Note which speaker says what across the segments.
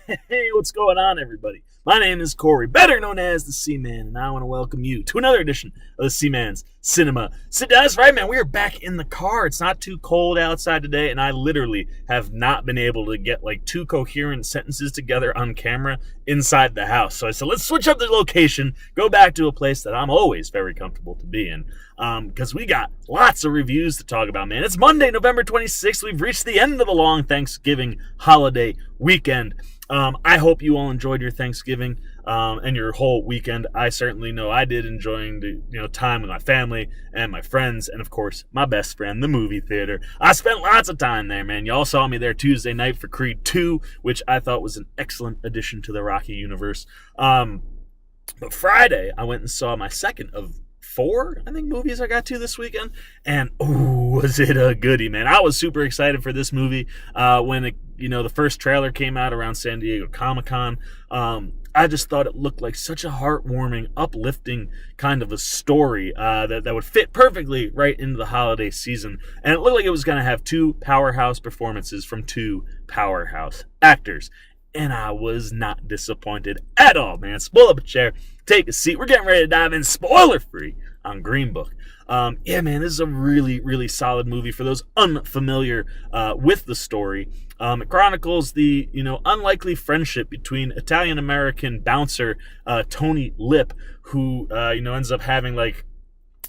Speaker 1: Hey, what's going on, everybody? My name is Corey, better known as the Seaman, and I want to welcome you to another edition of the Seaman's Cinema Sit-Down. That's right, man. We are back in the car. It's not too cold outside today, and I literally have not been able to get like two coherent sentences together on camera inside the house. So I said, let's switch up the location, go back to a place that I'm always very comfortable to be in, because we got lots of reviews to talk about, man. It's Monday, November 26th. We've reached the end of the long Thanksgiving holiday weekend. I hope you all enjoyed your Thanksgiving and your whole weekend. I certainly know I did, enjoying the time with my family and my friends, and of course my best friend, the movie theater. I spent lots of time there, man. Y'all saw me there Tuesday night for Creed 2, which I thought was an excellent addition to the Rocky universe. But Friday I went and saw my second of four, I think, movies I got to this weekend, and was it a goodie, man. I was super excited for this movie when the first trailer came out around San Diego Comic-Con. I just thought it looked like such a heartwarming, uplifting kind of a story that would fit perfectly right into the holiday season, and it looked like it was going to have two powerhouse performances from two powerhouse actors. And I was not disappointed at all, man. Pull up a chair, take a seat. We're getting ready to dive in spoiler-free on Green Book. Yeah, man, this is a really, really solid movie for those unfamiliar with the story. It chronicles the, unlikely friendship between Italian-American bouncer Tony Lip, who, ends up having,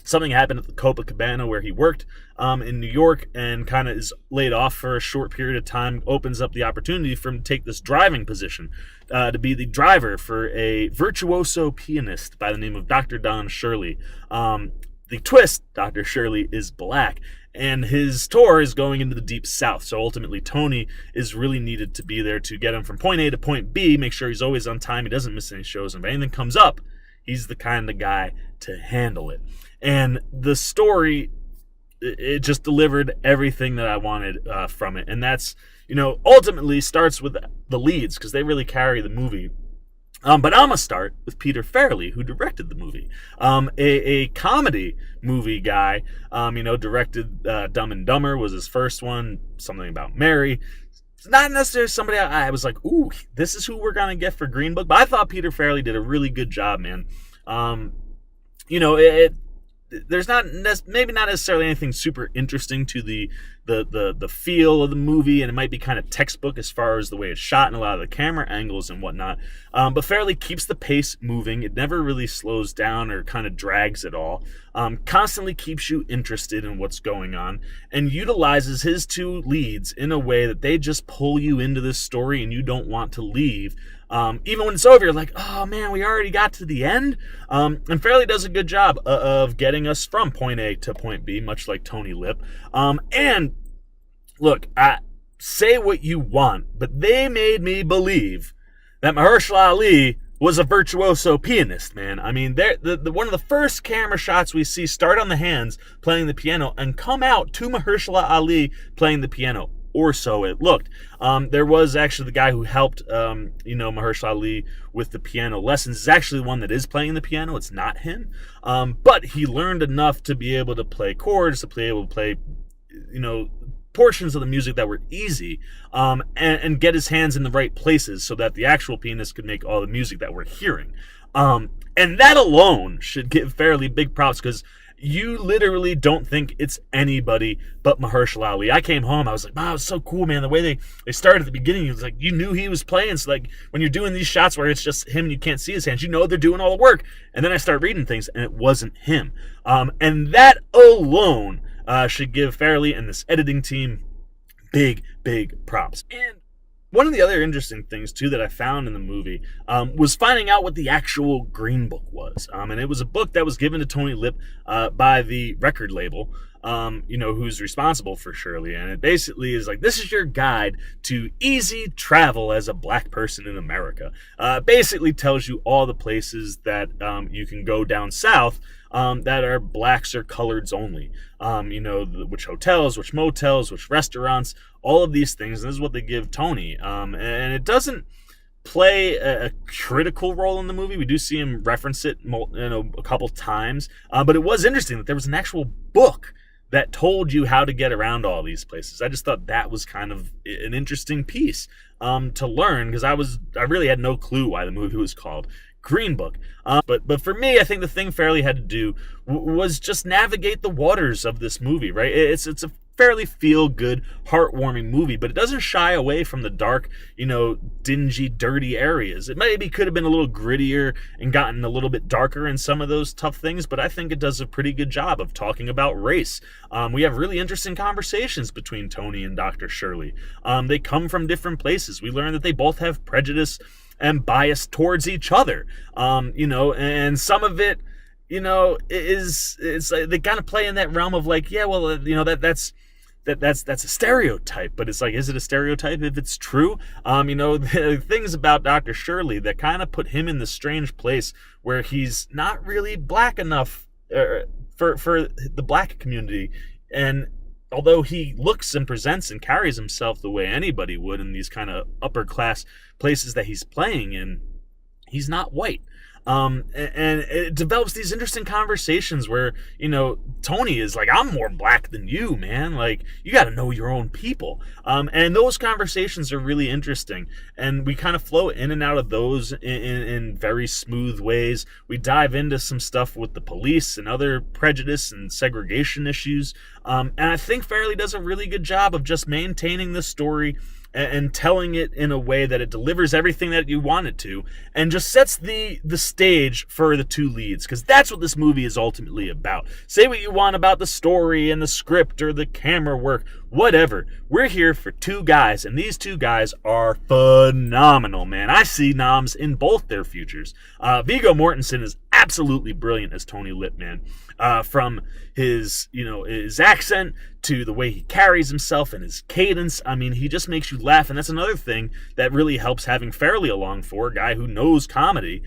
Speaker 1: something happened at the Copacabana where he worked in New York, and kind of is laid off for a short period of time. Opens up the opportunity for him to take this driving position, to be the driver for a virtuoso pianist by the name of Dr. Don Shirley. The twist, Dr. Shirley is black, and his tour is going into the Deep South. So ultimately, Tony is really needed to be there to get him from point A to point B, make sure he's always on time, he doesn't miss any shows, and if anything comes up, he's the kind of guy to handle it. And the story, it just delivered everything that I wanted from it. And that's, ultimately starts with the leads, because they really carry the movie. But I'm going to start with Peter Farrelly, who directed the movie. A comedy movie guy, directed Dumb and Dumber was his first one, Something About Mary. It's not necessarily somebody I was like, ooh, this is who we're going to get for Green Book. But I thought Peter Farrelly did a really good job, man. There's maybe not necessarily anything super interesting to the feel of the movie, and it might be kind of textbook as far as the way it's shot and a lot of the camera angles and whatnot. But Farrelly keeps the pace moving. It never really slows down or kind of drags at all. Constantly keeps you interested in what's going on, and utilizes his two leads in a way that they just pull you into this story and you don't want to leave. Even when it's over, you're like, oh man, we already got to the end. And Farrelly does a good job of getting us from point A to point B, much like Tony Lip. And look, say what you want, but they made me believe that Mahershala Ali was a virtuoso pianist, man. I mean, one of the first camera shots we see start on the hands playing the piano and come out to Mahershala Ali playing the piano. Or so it looked. There was actually the guy who helped, Mahershala Ali with the piano lessons is actually the one that is playing the piano. It's not him. But he learned enough to be able to play chords, to be able to play, portions of the music that were easy, and get his hands in the right places so that the actual pianist could make all the music that we're hearing. And that alone should give Farrelly big props, because you literally don't think it's anybody but Mahershala Ali. I came home, I was like, wow, it's so cool, man. The way they started at the beginning, it was like you knew he was playing. So like when you're doing these shots where it's just him and you can't see his hands, they're doing all the work. And then I start reading things and it wasn't him. And that alone should give Farrelly and this editing team big props. And one of the other interesting things, too, that I found in the movie was finding out what the actual Green Book was. And it was a book that was given to Tony Lip by the record label, who's responsible for Shirley. And it basically is like, this is your guide to easy travel as a black person in America. Basically tells you all the places that you can go down south that are blacks or coloreds only. Which hotels, which motels, which restaurants, all of these things. And this is what they give Tony. And it doesn't play a critical role in the movie. We do see him reference it a couple times. But it was interesting that there was an actual book that told you how to get around all these places. I just thought that was kind of an interesting piece to learn, because I really had no clue why the movie was called Green Book. But for me, I think the thing Fairley had to do was just navigate the waters of this movie, right? It's a fairly feel-good, heartwarming movie, but it doesn't shy away from the dark, dingy, dirty areas. It maybe could have been a little grittier and gotten a little bit darker in some of those tough things, but I think it does a pretty good job of talking about race. We have really interesting conversations between Tony and Dr. Shirley. They come from different places. We learn that they both have prejudice and bias towards each other, and some of it, it's like they kind of play in that realm of like, yeah, well, that's a stereotype, but it's like, is it a stereotype if it's true? The things about Dr. Shirley that kind of put him in this strange place where he's not really black enough for the black community, and although he looks and presents and carries himself the way anybody would in these kind of upper class places that he's playing in, he's not white. And it develops these interesting conversations where, Tony is like, I'm more black than you, man. Like, you got to know your own people. And those conversations are really interesting. And we kind of flow in and out of those in very smooth ways. We dive into some stuff with the police and other prejudice and segregation issues. And I think Fairley does a really good job of just maintaining the story and telling it in a way that it delivers everything that you want it to, and just sets the stage for the two leads, because that's what this movie is ultimately about. Say what you want about the story and the script or the camera work, whatever. We're here for two guys, and these two guys are phenomenal, man. I see noms in both their futures. Viggo Mortensen is absolutely brilliant as Tony Lip, man. From his accent to the way he carries himself and his cadence. I mean, he just makes you laugh, and that's another thing that really helps having Fairley along for a guy who knows comedy,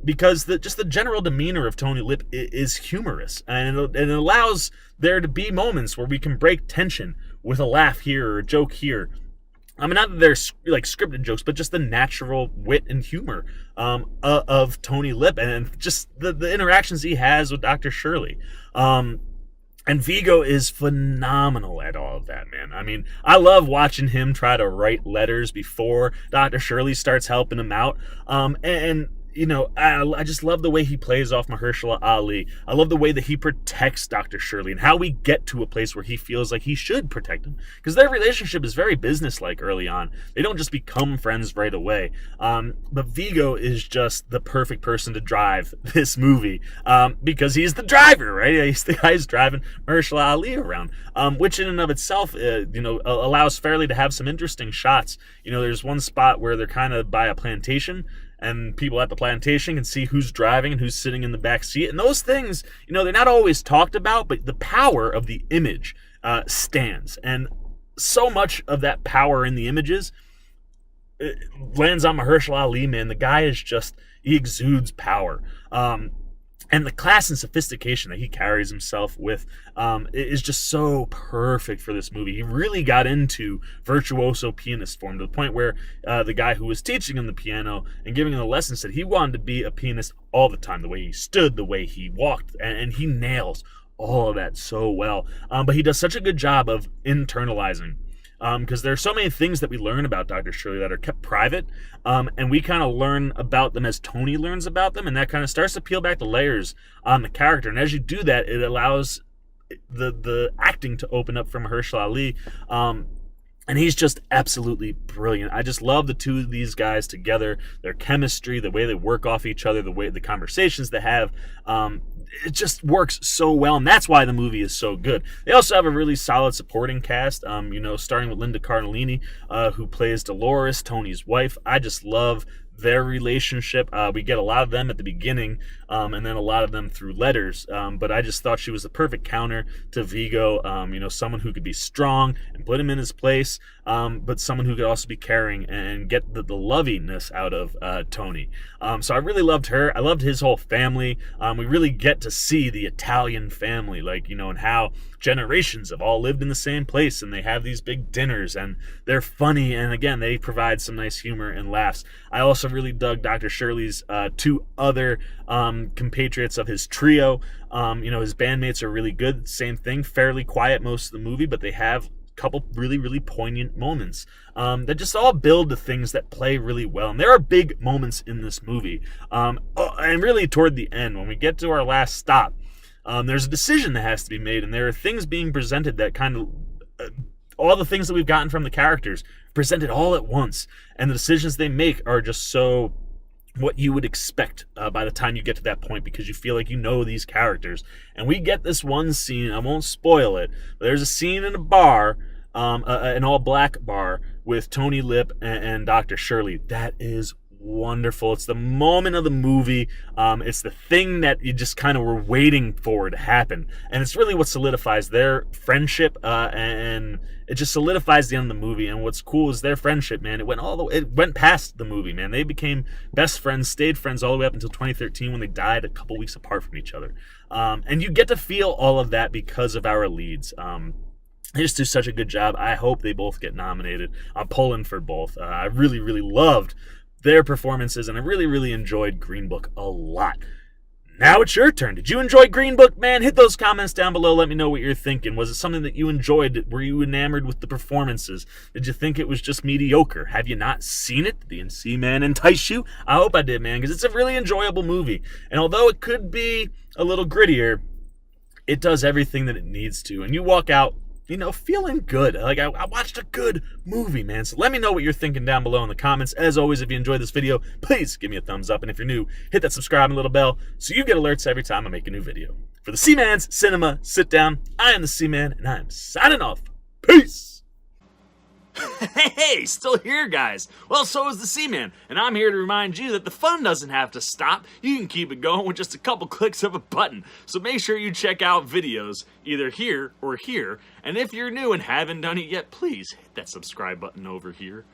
Speaker 1: because just the general demeanor of Tony Lip is humorous, and it allows there to be moments where we can break tension with a laugh here or a joke here. I mean, not that they're like scripted jokes, but just the natural wit and humor of Tony Lip, and just the interactions he has with Dr. Shirley. And Viggo is phenomenal at all of that, man. I mean, I love watching him try to write letters before Dr. Shirley starts helping him out. I just love the way he plays off Mahershala Ali. I love the way that he protects Dr. Shirley and how we get to a place where he feels like he should protect him. Because their relationship is very businesslike early on. They don't just become friends right away. But Viggo is just the perfect person to drive this movie, because he's the driver, right? He's the guy who's driving Mahershala Ali around, which in and of itself, allows Fairley to have some interesting shots. There's one spot where they're kind of by a plantation, and people at the plantation can see who's driving and who's sitting in the back seat. And those things, they're not always talked about, but the power of the image stands. And so much of that power in the images lands on Mahershala Ali, man. The guy he exudes power. And the class and sophistication that he carries himself with is just so perfect for this movie. He really got into virtuoso pianist form to the point where the guy who was teaching him the piano and giving him the lessons said he wanted to be a pianist all the time, the way he stood, the way he walked, and he nails all of that so well. But he does such a good job of internalizing, because there are so many things that we learn about Dr. Shirley that are kept private, and we kind of learn about them as Tony learns about them, and that kind of starts to peel back the layers on the character. And as you do that, it allows the acting to open up for Mahershala Ali, and he's just absolutely brilliant. I just love the two of these guys together, their chemistry, the way they work off each other, the conversations they have. It just works so well, and that's why the movie is so good. They also have a really solid supporting cast, starting with Linda Cardellini, who plays Dolores, Tony's wife. I just love their relationship. We get a lot of them at the beginning, and then a lot of them through letters. But I just thought she was the perfect counter to Viggo. Someone who could be strong and put him in his place, but someone who could also be caring and get the loviness out of Tony. So I really loved her. I loved his whole family. We really get to see the Italian family, and how generations have all lived in the same place, and they have these big dinners, and they're funny, and again, they provide some nice humor and laughs. I also also really dug Dr. Shirley's two other compatriots of his trio. His bandmates are really good. Same thing, fairly quiet most of the movie, but they have couple really, really poignant moments that just all build to things that play really well. And there are big moments in this movie. And really toward the end, when we get to our last stop, there's a decision that has to be made, and there are things being presented that kind of all the things that we've gotten from the characters presented all at once, and the decisions they make are just so what you would expect by the time you get to that point, because you feel like you know these characters. And we get this one scene, I won't spoil it, but there's a scene in a bar, an all-black bar, with Tony Lip and Dr. Shirley. That is wonderful. It's the moment of the movie. It's the thing that you just kind of were waiting for to happen, and it's really what solidifies their friendship, and it just solidifies the end of the movie. And what's cool is their friendship, man. It went past the movie, man. They became best friends, stayed friends all the way up until 2013 when they died a couple weeks apart from each other. And you get to feel all of that because of our leads. They just do such a good job. I hope they both get nominated. I'm pulling for both. I really, really loved their performances, and I really, really enjoyed Green Book a lot. Now it's your turn. Did you enjoy Green Book, man? Hit those comments down below. Let me know what you're thinking. Was it something that you enjoyed? Were you enamored with the performances? Did you think it was just mediocre? Have you not seen it? Did the NC Man entice you? I hope I did, man, because it's a really enjoyable movie. And although it could be a little grittier, it does everything that it needs to. And you walk out, feeling good. Like, I watched a good movie, man. So let me know what you're thinking down below in the comments. As always, if you enjoyed this video, please give me a thumbs up. And if you're new, hit that subscribe and little bell so you get alerts every time I make a new video. For the Seaman's Cinema Sit Down, I am the Seaman, and I am signing off. Peace! Hey, still here, guys. Well, so is the Seaman, and I'm here to remind you that the fun doesn't have to stop. You can keep it going with just a couple clicks of a button. So make sure you check out videos either here or here. And if you're new and haven't done it yet, please hit that subscribe button over here.